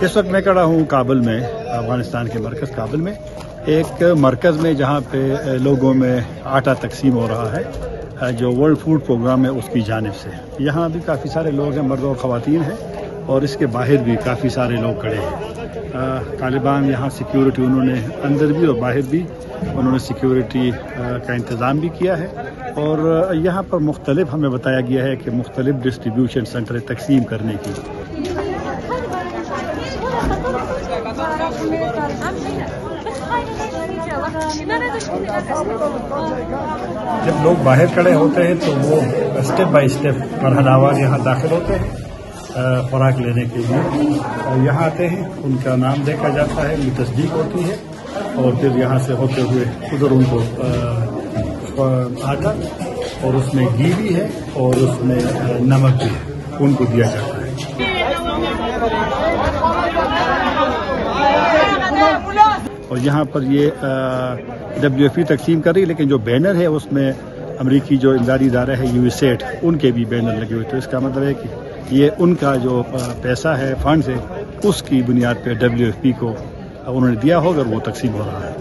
اس وقت میں کھڑا ہوں کابل میں، افغانستان کے مرکز کابل میں، ایک مرکز میں جہاں پہ لوگوں میں آٹا تقسیم ہو رہا ہے جو ورلڈ فوڈ پروگرام ہے اس کی جانب سے۔ یہاں بھی کافی سارے لوگ ہیں، مرد اور خواتین ہیں، اور اس کے باہر بھی کافی سارے لوگ کھڑے ہیں۔ طالبان یہاں سیکیورٹی انہوں نے اندر بھی اور باہر بھی انہوں نے سیکیورٹی کا انتظام بھی کیا ہے، اور یہاں پر مختلف ہمیں بتایا گیا ہے کہ مختلف ڈسٹریبیوشن سینٹر تقسیم کرنے کی۔ جب لوگ باہر کھڑے ہوتے ہیں تو وہ اسٹیپ بائی اسٹیپ مرحلہ یہاں داخل ہوتے ہیں خوراک لینے کے لیے، یہاں آتے ہیں، ان کا نام دیکھا جاتا ہے، ان کی تصدیق ہوتی ہے، اور پھر یہاں سے ہوتے ہوئے ادھر ان کو آٹا اور اس میں گھی بھی ہے اور اس میں نمک بھی ہے، ان کو دیا جاتا ہے۔ اور یہاں پر یہ WFP تقسیم کر رہی ہے، لیکن جو بینر ہے اس میں امریکی جو امدادی ادارہ ہے USAID ان کے بھی بینر لگے ہوئے، تو اس کا مطلب ہے کہ یہ ان کا جو پیسہ ہے، فنڈز ہے، اس کی بنیاد پہ WFP کو انہوں نے دیا ہوگا اور وہ تقسیم ہو رہا ہے۔